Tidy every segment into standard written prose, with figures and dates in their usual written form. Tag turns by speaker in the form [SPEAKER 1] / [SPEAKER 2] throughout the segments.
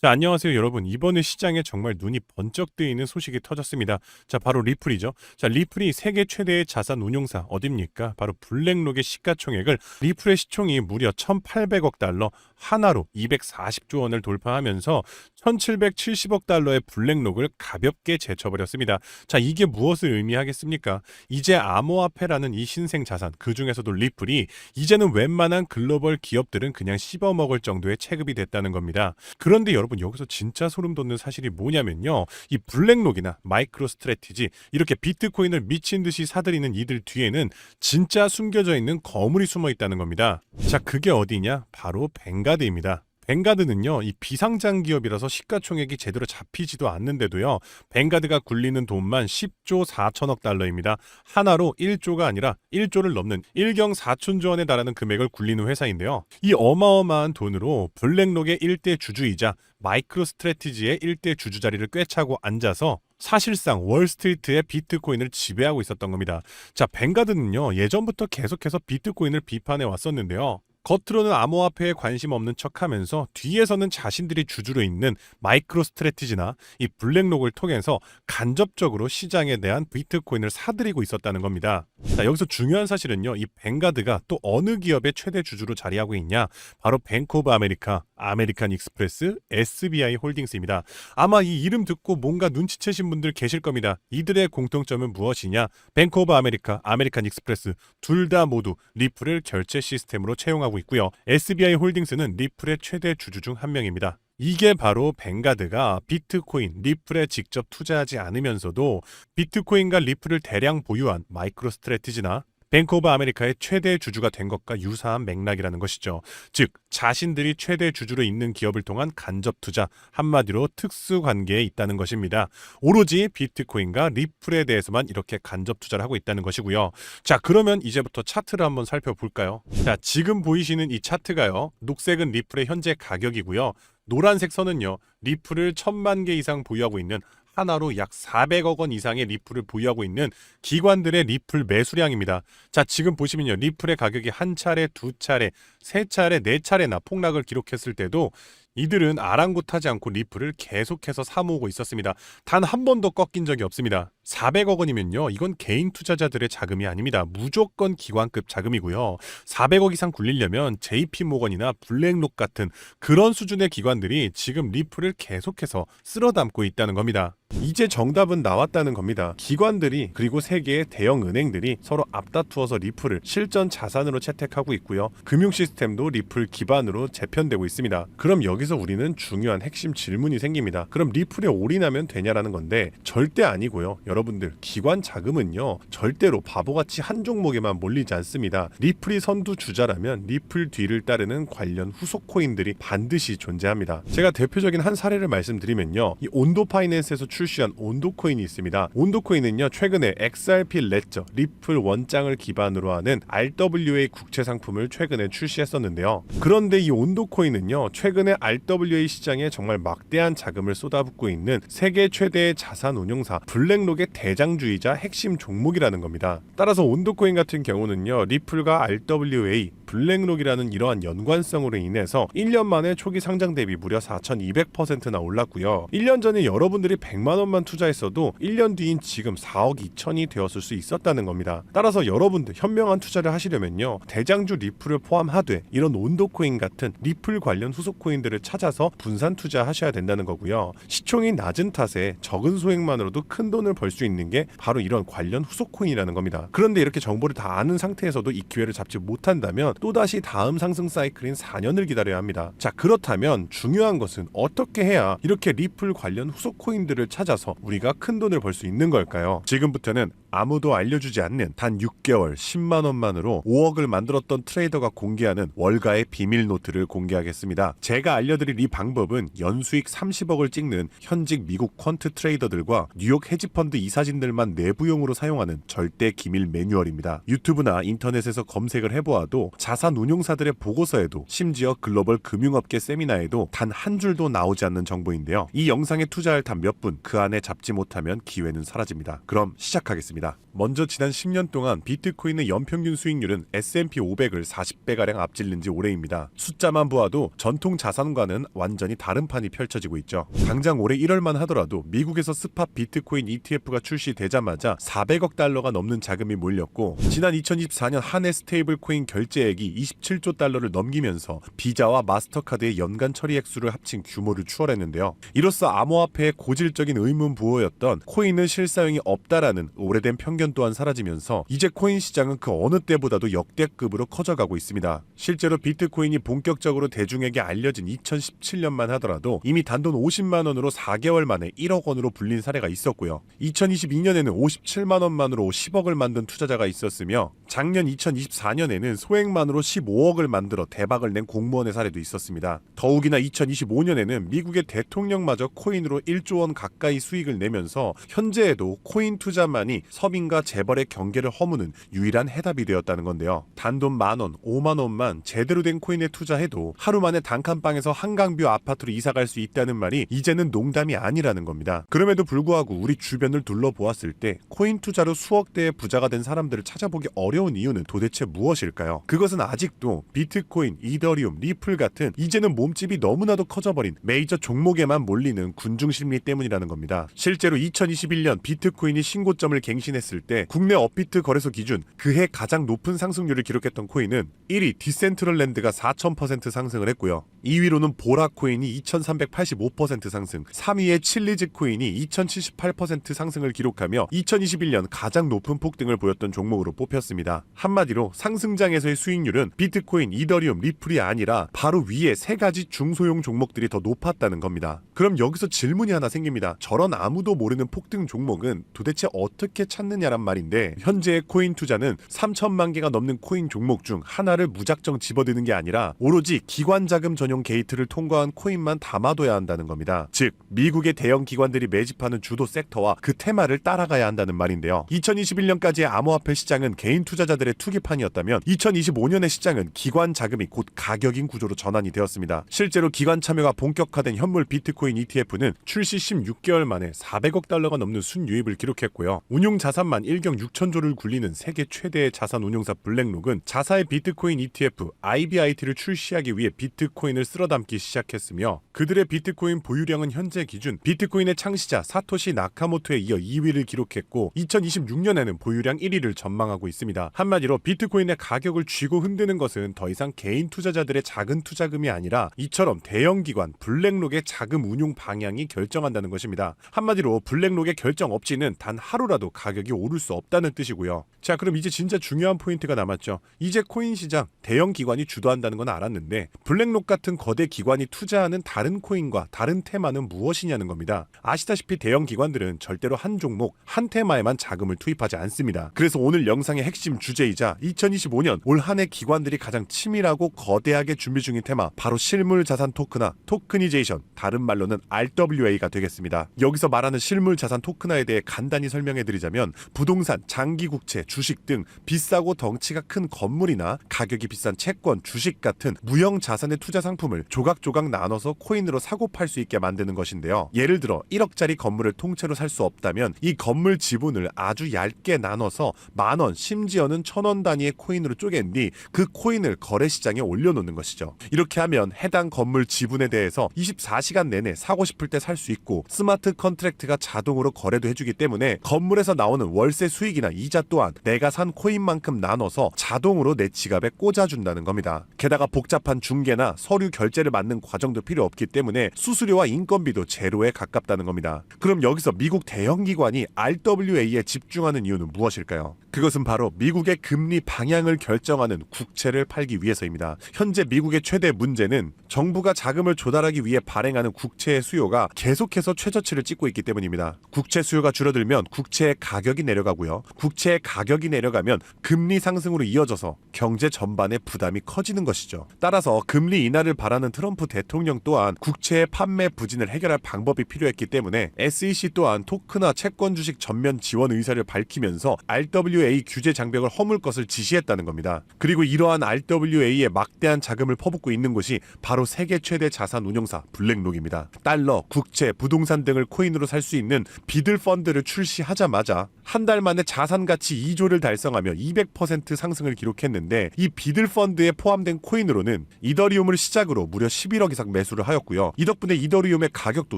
[SPEAKER 1] 자, 안녕하세요, 여러분. 이번에 시장에 정말 눈이 번쩍 뜨이는 소식이 터졌습니다. 자, 바로 리플이죠. 자, 리플이 세계 최대의 자산 운용사 어딥니까? 바로 블랙록의 시가총액을 리플의 시총이 무려 1,800억 달러, 하나로 240조 원을 돌파하면서 1,770억 달러의 블랙록을 가볍게 제쳐버렸습니다. 자, 이게 무엇을 의미하겠습니까? 이제 암호화폐라는 이 신생 자산, 그 중에서도 리플이 이제는 웬만한 글로벌 기업들은 그냥 씹어먹을 정도의 체급이 됐다는 겁니다. 그런데 여러분, 여기서 진짜 소름 돋는 사실이 뭐냐면요, 이 블랙록이나 마이크로 스트래티지, 이렇게 비트코인을 미친 듯이 사들이는 이들 뒤에는 진짜 숨겨져 있는 거물이 숨어 있다는 겁니다. 자, 그게 어디냐? 바로 뱅가드입니다. 뱅가드는요, 이 비상장 기업이라서 시가총액이 제대로 잡히지도 않는데도요, 뱅가드가 굴리는 돈만 10조 4천억 달러입니다. 하나로 1조가 아니라 1조를 넘는 1경 4천조 원에 달하는 금액을 굴리는 회사인데요. 이 어마어마한 돈으로 블랙록의 일대 주주이자 마이크로 스트래티지의 일대 주주 자리를 꿰차고 앉아서 사실상 월스트리트의 비트코인을 지배하고 있었던 겁니다. 자, 뱅가드는요, 예전부터 계속해서 비트코인을 비판해 왔었는데요. 겉으로는 암호화폐에 관심 없는 척하면서 뒤에서는 자신들이 주주로 있는 마이크로 스트래티지나 이 블랙록을 통해서 간접적으로 시장에 대한 비트코인을 사들이고 있었다는 겁니다. 자, 여기서 중요한 사실은요, 이 뱅가드가 또 어느 기업의 최대 주주로 자리하고 있냐? 바로 뱅크 오브 아메리카, 아메리칸 익스프레스, SBI 홀딩스입니다. 아마 이 이름 듣고 뭔가 눈치채신 분들 계실 겁니다. 이들의 공통점은 무엇이냐? 뱅크 오브 아메리카, 아메리칸 익스프레스 둘 다 모두 리플을 결제 시스템으로 채용하고 있고요. SBI 홀딩스는 리플의 최대 주주 중 한 명입니다. 이게 바로 뱅가드가 비트코인, 리플에 직접 투자하지 않으면서도 비트코인과 리플을 대량 보유한 마이크로 스트래티지나 뱅크 오브 아메리카의 최대 주주가 된 것과 유사한 맥락이라는 것이죠. 즉, 자신들이 최대 주주로 있는 기업을 통한 간접 투자, 한마디로 특수 관계에 있다는 것입니다. 오로지 비트코인과 리플에 대해서만 이렇게 간접 투자를 하고 있다는 것이고요. 자, 그러면 이제부터 차트를 한번 살펴볼까요? 자, 지금 보이시는 이 차트가요, 녹색은 리플의 현재 가격이고요. 노란색 선은요, 리플을 1,000만 개 이상 보유하고 있는, 하나로 약 400억 원 이상의 리플을 보유하고 있는 기관들의 리플 매수량입니다. 자, 지금 보시면요, 리플의 가격이 한 차례, 두 차례, 세 차례, 네 차례나 폭락을 기록했을 때도 이들은 아랑곳하지 않고 리플을 계속해서 사모으고 있었습니다. 단 한 번도 꺾인 적이 없습니다. 400억 원이면요, 이건 개인 투자자들의 자금이 아닙니다. 무조건 기관급 자금이고요. 400억 이상 굴리려면 JP모건이나 블랙록 같은 그런 수준의 기관들이 지금 리플을 계속해서 쓸어담고 있다는 겁니다. 이제 정답은 나왔다는 겁니다. 기관들이, 그리고 세계의 대형 은행들이 서로 앞다투어서 리플을 실전 자산으로 채택하고 있고요. 금융 시스템도 리플 기반으로 재편되고 있습니다. 그럼 여기서 우리는 중요한 핵심 질문이 생깁니다. 그럼 리플에 올인하면 되냐라는 건데, 절대 아니고요. 여러분들, 기관 자금은요, 절대로 바보같이 한 종목에만 몰리지 않습니다. 리플이 선두 주자라면 리플 뒤를 따르는 관련 후속 코인들이 반드시 존재합니다. 제가 대표적인 한 사례를 말씀드리면요, 이 온도 파이낸스에서 출시한 온도코인이 있습니다. 온도코인은요, 최근에 XRP 레저, 리플 원장을 기반으로 하는 RWA 국채 상품을 최근에 출시했었는데요. 그런데 이 온도코인은요, 최근에 RWA 시장에 정말 막대한 자금을 쏟아붓고 있는 세계 최대의 자산 운용사 블랙록의 대장주이자 핵심 종목이라는 겁니다. 따라서 온도코인 같은 경우는요, 리플과 RWA, 블랙록이라는 이러한 연관성으로 인해서 1년 만에 초기 상장 대비 무려 4,200%나 올랐고요. 1년 전에 여러분들이 100만 원만 투자했어도 1년 뒤인 지금 4억 2천이 되었을 수 있었다는 겁니다. 따라서 여러분들 현명한 투자를 하시려면요, 대장주 리플을 포함하되 이런 온도코인 같은 리플 관련 후속 코인들을 찾아서 분산 투자하셔야 된다는 거고요. 시총이 낮은 탓에 적은 소액만으로도 큰 돈을 벌 수 있는 게 바로 이런 관련 후속 코인이라는 겁니다. 그런데 이렇게 정보를 다 아는 상태에서도 이 기회를 잡지 못한다면 또다시 다음 상승 사이클인 4년을 기다려야 합니다. 자, 그렇다면 중요한 것은 어떻게 해야 이렇게 리플 관련 후속 코인들을 찾아서 우리가 큰 돈을 벌 수 있는 걸까요? 지금부터는 아무도 알려주지 않는 단 6개월 10만 원만으로 5억을 만들었던 트레이더가 공개하는 월가의 비밀 노트를 공개하겠습니다. 제가 알려드릴 이 방법은 연수익 30억을 찍는 현직 미국 퀀트 트레이더들과 뉴욕 헤지펀드 이사진들만 내부용으로 사용하는 절대 기밀 매뉴얼입니다. 유튜브나 인터넷에서 검색을 해보아도 자산 운용사들의 보고서에도, 심지어 글로벌 금융업계 세미나에도 단 한 줄도 나오지 않는 정보인데요. 이 영상에 투자할 단 몇 분, 그 안에 잡지 못하면 기회는 사라집니다. 그럼 시작하겠습니다. 있습니다. 먼저 지난 10년 동안 비트코인의 연평균 수익률은 S&P 500을 40배가량 앞질른 지 오래입니다. 숫자만 보아도 전통 자산과는 완전히 다른 판이 펼쳐지고 있죠. 당장 올해 1월만 하더라도 미국에서 스팟 비트코인 ETF가 출시되자마자 400억 달러가 넘는 자금이 몰렸고, 지난 2024년 한 해 스테이블 코인 결제액이 27조 달러를 넘기면서 비자와 마스터카드의 연간 처리 액수를 합친 규모를 추월했는데요. 이로써 암호화폐의 고질적인 의문 부호였던 코인은 실사용이 없다라는 오래된 편견 또한 사라지면서 이제 코인 시장은 그 어느 때보다도 역대급으로 커져가고 있습니다. 실제로 비트코인이 본격적으로 대중에게 알려진 2017년만 하더라도 이미 단돈 50만 원으로 4개월 만에 1억 원으로 불린 사례가 있었고요. 2022년에는 57만 원만으로 10억을 만든 투자자가 있었으며, 작년 2024년에는 소액만으로 15억을 만들어 대박을 낸 공무원의 사례도 있었습니다. 더욱이나 2025년에는 미국의 대통령마저 코인으로 1조 원 가까이 수익을 내면서 현재에도 코인 투자만이 서민과 재벌의 경계를 허무는 유일한 해답이 되었다는 건데요. 단돈 만원, 5만 원만 제대로 된 코인에 투자해도 하루 만에 단칸방에서 한강뷰 아파트로 이사갈 수 있다는 말이 이제는 농담이 아니라는 겁니다. 그럼에도 불구하고 우리 주변을 둘러보았을 때 코인 투자로 수억 대의 부자가 된 사람들을 찾아보기 어려운 이유는 도대체 무엇일까요? 그것은 아직도 비트코인, 이더리움, 리플 같은 이제는 몸집이 너무나도 커져버린 메이저 종목에만 몰리는 군중 심리 때문이라는 겁니다. 실제로 2021년 비트코인이 신고점을 갱신했을 때 국내 업비트 거래소 기준 그해 가장 높은 상승률을 기록했던 코인은 1위 디센트럴랜드가 4000% 상승을 했고요. 2위로는 보라코인이 2385% 상승, 3위의 칠리즈 코인이 2078% 상승을 기록하며 2021년 가장 높은 폭등을 보였던 종목으로 뽑혔습니다. 한마디로 상승장에서의 수익률은 비트코인, 이더리움, 리플이 아니라 바로 위에 세 가지 중소형 종목들이 더 높았다는 겁니다. 그럼 여기서 질문이 하나 생깁니다. 저런 아무도 모르는 폭등 종목은 도대체 어떻게 찾느냐란 말인데, 현재의 코인 투자는 3천만 개가 넘는 코인 종목 중 하나를 무작정 집어드는 게 아니라 오로지 기관 자금 전용 게이트를 통과한 코인만 담아둬야 한다는 겁니다. 즉 미국의 대형 기관들이 매집하는 주도 섹터와 그 테마를 따라가야 한다는 말인데요. 2021년까지의 암호화폐 시장은 개인 투자자들의 투기판이었다면 2025년의 시장은 기관 자금이 곧 가격인 구조로 전환이 되었습니다. 실제로 기관 참여가 본격화된 현물 비트코인 ETF는 출시 16개월 만에 400억 달러가 넘는 순유입을 기록했고요. 운용 자산만 1경 6천조를 굴리는 세계 최대의 자산 운용사 블랙록은 자사의 비트코인 ETF IBIT를 출시하기 위해 비트코인을 쓸어담기 시작했으며, 그들의 비트코인 보유량은 현재 기준 비트코인의 창시자 사토시 나카모토에 이어 2위를 기록했고 2026년에는 보유량 1위를 전망하고 있습니다. 한마디로 비트코인의 가격을 쥐고 흔드는 것은 더 이상 개인 투자자들의 작은 투자금이 아니라 이처럼 대형 기관 블랙록의 자금 운용 방향이 결정한다는 것입니다. 한마디로 블랙록의 결정 없이는 단 하루라도 가격이 오를 수 없다는 뜻이고요. 자, 그럼 이제 진짜 중요한 포인트가 남았죠. 이제 코인 시장 대형 기관이 주도한다는 건 알았는데 블랙록 같은 거대 기관이 투자하는 다른 코인과 다른 테마는 무엇이냐는 겁니다. 아시다시피 대형 기관들은 절대로 한 종목, 한 테마에만 자금을 투입하지 않습니다. 그래서 오늘 영상의 핵심 주제이자 2025년 올 한 해 기관들이 가장 치밀하고 거대하게 준비 중인 테마, 바로 실물 자산 토크나 토크니제이션, 다른 말로는 RWA가 되겠습니다. 여기서 말하는 실물 자산 토크나에 대해 간단히 설명해 드리자면, 부동산, 장기 국채, 주식 등 비싸고 덩치가 큰 건물이나 가격이 비싼 채권, 주식 같은 무형 자산의 투자 상품을 조각조각 나눠서 코인으로 사고 팔 수 있게 만드는 것인데요. 예를 들어 1억짜리 건물을 통째로 살 수 없다면 이 건물 지분을 아주 얇게 나눠서 만원, 심지어는 1000원 단위의 코인으로 쪼갠 뒤 그 코인을 거래시장에 올려놓는 것이죠. 이렇게 하면 해당 건물 지분에 대해서 24시간 내내 사고 싶을 때 살 수 있고, 스마트 컨트랙트가 자동으로 거래도 해주기 때문에 건물에서 나오는 월세 수익이나 이자 또한 내가 산 코인만큼 나눠서 자동으로 내 지갑에 꽂아준다는 겁니다. 게다가 복잡한 중개나 서류 결제를 맡는 과정도 필요 없기 때문에 수수료와 인건비도 제로에 가깝다는 겁니다. 그럼 여기서 미국 대형 기관이 RWA에 집중하는 이유는 무엇일까요? 그것은 바로 미국의 금리 방향을 결정하는 국채를 팔기 위해서입니다. 현재 미국의 최대 문제는 정부가 자금을 조달하기 위해 발행하는 국채의 수요가 계속해서 최저치를 찍고 있기 때문입니다. 국채 수요가 줄어들면 국채의 가격이 내려가고요. 국채의 가격이 내려가면 금리 상승으로 이어져서 경제 전반의 부담이 커지는 것이죠. 따라서 금리 인하를 바라는 트럼프 대통령 또한 국채의 판매 부진을 해결할 방법이 필요했기 때문에 SEC 또한 토크나 채권 주식 전면 지원 의사를 밝히면서 RWA 규제 장벽을 허물 것을 지시했다는 겁니다. 그리고 이러한 RWA에 막대한 자금을 퍼붓고 있는 곳이 바로 세계 최대 자산 운용사 블랙록입니다. 달러, 국채, 부동산 등을 코인으로 살 수 있는 비들 펀드를 출시하자마자 한 달 만에 자산 가치 2조를 달성하며 200% 상승을 기록했는데, 이 비들 펀드에 포함된 코인으로는 이더리움을 시작으로 무려 11억 이상 매수를 하였고요. 이 덕분에 이더리움의 가격도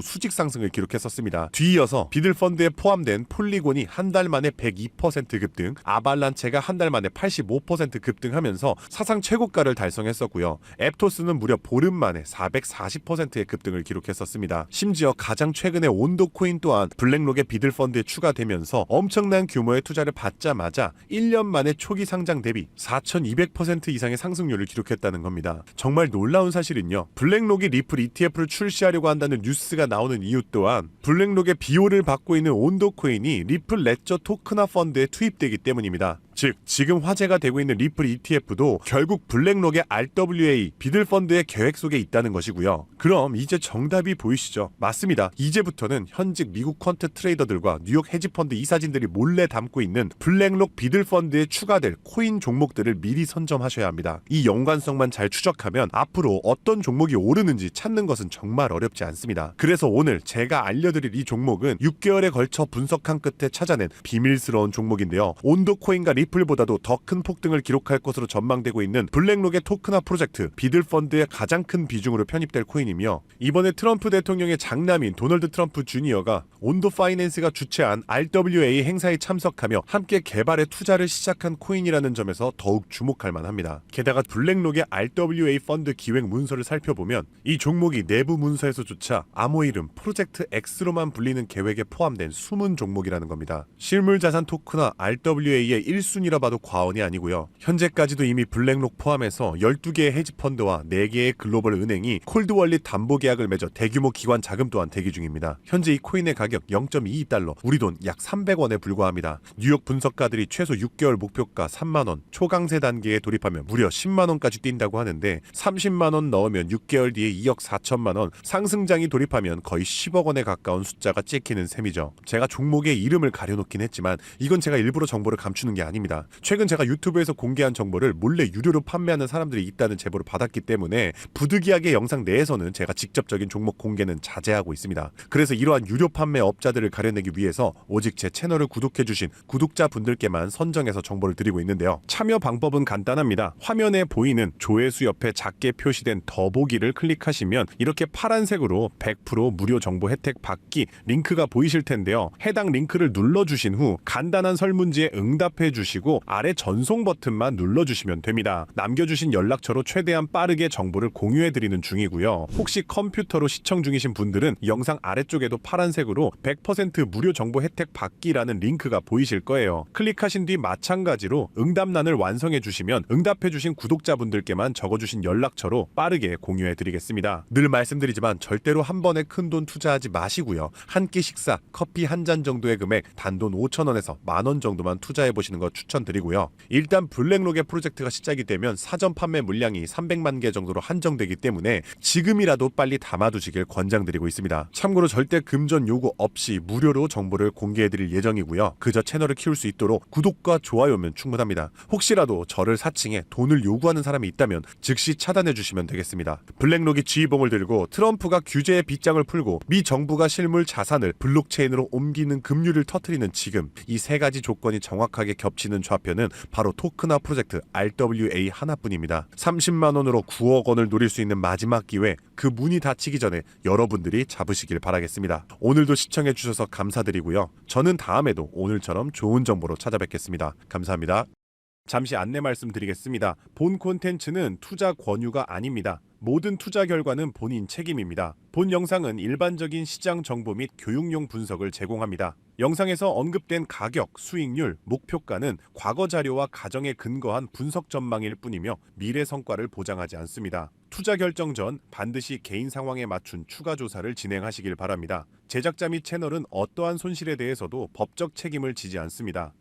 [SPEAKER 1] 수직 상승을 기록했었습니다. 뒤이어서 비들 펀드에 포함된 폴리곤이 한 달 만에 102% 급등, 아발란체가 한 달 만에 85% 급등하면서 사상 최고가를 달성했었고요. 앱토스는 무려 보름 만에 440%의 급등을 기록했었습니다. 심지어 가장 최근에 온도 코인 또한 블랙록의 비들 펀드에 추가되면서 엄청난 규모의 투자를 받자마자 1년 만에 초기 상장 대비 4200% 이상의 상승률을 기록했다는 겁니다. 정말 놀라운 사실은요, 블랙록이 리플 ETF를 출시하려고 한다는 뉴스가 나오는 이유 또한 블랙록의 비호를 받고 있는 온도 코인이 리플 레저 토크나 펀드에 투입되기 때문입니다. 즉, 지금 화제가 되고 있는 리플 ETF도 결국 블랙록의 RWA 비들 펀드의 계획 속에 있다는 것이고요. 그럼 이제 정답이 보이시죠? 맞습니다. 이제부터는 현직 미국 퀀트 트레이더들과 뉴욕 헤지펀드 이사진들이 몰래 담고 있는 블랙록 비들 펀드에 추가될 코인 종목들을 미리 선점하셔야 합니다. 이 연관성만 잘 추적하면 앞으로 어떤 종목이 오르는지 찾는 것은 정말 어렵지 않습니다. 그래서 오늘 제가 알려드릴 이 종목은 6개월에 걸쳐 분석한 끝에 찾아낸 비밀스러운 종목인데요. 온도 코인과 리플보다도 더 큰 폭등을 기록할 것으로 전망되고 있는 블랙록의 토크나 프로젝트 비들 펀드의 가장 큰 비중으로 편입될 코인이며, 이번에 트럼프 대통령의 장남인 도널드 트럼프 주니어가 온도 파이낸스가 주최한 RWA 행사에 참석하며 함께 개발에 투자를 시작한 코인이라는 점에서 더욱 주목할 만합니다. 게다가 블랙록의 RWA 펀드 기획 문서를 살펴보면 이 종목이 내부 문서에서조차 암호 이름 프로젝트 X로만 불리는 계획에 포함된 숨은 종목이라는 겁니다. 실물자산 토크나 RWA의 1순위라 봐도 과언이 아니고요. 현재까지도 이미 블랙록 포함해서 12개의 헤지펀드와 4개의 글로벌 은행이 콜드월릿 담보 계약을 맺어 대규모 기관 자금 또한 대기 중입니다. 현재 이 코인의 가격 0.22달러, 우리 돈 약 300원에 불과합니다. 뉴욕 분석가들이 최소 6개월 목표가 3만원, 초강세 단계에 돌입하면 무려 10만원까지 뛴다고 하는데 30만원 넣으면 6개월 뒤에 2억 4천만원, 상승장이 돌입하면 거의 10억원에 가까운 숫자가 찍히는 셈이죠. 제가 종목의 이름을 가려놓긴 했지만 이건 제가 일부러 정보를 감추는 게 아닙니다. 최근 제가 유튜브에서 공개한 정보를 몰래 유료로 판매하는 사람들이 있다는 제보를 받았기 때문에 부득이하게 영상 내에서는 제가 직접적인 종목 공개는 자제하고 있습니다. 그래서 이러한 유료 판매 업자들을 가려내기 위해서 오직 제 채널을 구독해주신 구독자분들께만 선정해서 정보를 드리고 있는데요. 참여 방법은 간단합니다. 화면에 보이는 조회수 옆에 작게 표시된 더보기를 클릭하시면 이렇게 파란색으로 100% 무료 정보 혜택 받기 링크가 보이실 텐데요. 해당 링크를 눌러주신 후 간단한 설문지에 응답해 주시고 아래 전송 버튼만 눌러주시면 됩니다. 남겨주신 연락처로 최대한 빠르게 정보를 공유해드리는 중이고요. 혹시 컴퓨터로 시청 중이신 분들은 영상 아래쪽에도 파란색으로 100% 무료 정보 혜택 받기라는 링크가 보이실 거예요. 클릭하신 뒤 마찬가지로 응답란을 완성해 주시면 응답해 주신 구독자분들께만 적어주신 연락처로 빠르게 공유해 드리겠습니다. 늘 말씀드리지만 절대로 한 번에 큰돈 투자하지 마시고요. 한 끼 식사, 커피 한 잔 정도의 금액 단돈 5,000원에서 만원 정도만 투자해 보시는 거 추천드리고요. 일단 블랙록의 프로젝트가 시작이 되면 사전 판매 물량이 300만 개 정도로 한정되기 때문에 지금이라도 빨리 담아두시길 권장드리고 있습니다. 참고로 절대 금전 요구 없이 무료로 정보를 공개해드릴 예정이고요. 그저 채널을 키울 수 있도록 구독과 좋아요면 충분합니다. 혹시라도 저를 사칭해 돈을 요구하는 사람이 있다면 즉시 차단해주시면 되겠습니다. 블랙록이 쥐봉을 들고 트럼프가 규제의 빗장을 풀고 미 정부가 실물 자산을 블록체인으로 옮기는 급류를 터뜨리는 지금, 이 세 가지 조건이 정확하게 겹치는 좌표는 바로 토크나 프로젝트 RWA 하나뿐입니다. 30만원으로 9억 원을 노릴 수 있는 마지막 기회, 그 문이 닫히기 전에 여러분들이 잡으시길 바라겠습니다. 오늘도 시청해주셔서 감사드리고요. 저는 다음에도 오늘처럼 좋은 정보로 찾아뵙겠습니다. 감사합니다. 잠시 안내 말씀드리겠습니다. 본 콘텐츠는 투자 권유가 아닙니다. 모든 투자 결과는 본인 책임입니다. 본 영상은 일반적인 시장 정보 및 교육용 분석을 제공합니다. 영상에서 언급된 가격, 수익률, 목표가는 과거 자료와 가정에 근거한 분석 전망일 뿐이며 미래 성과를 보장하지 않습니다. 투자 결정 전 반드시 개인 상황에 맞춘 추가 조사를 진행하시길 바랍니다. 제작자 및 채널은 어떠한 손실에 대해서도 법적 책임을 지지 않습니다.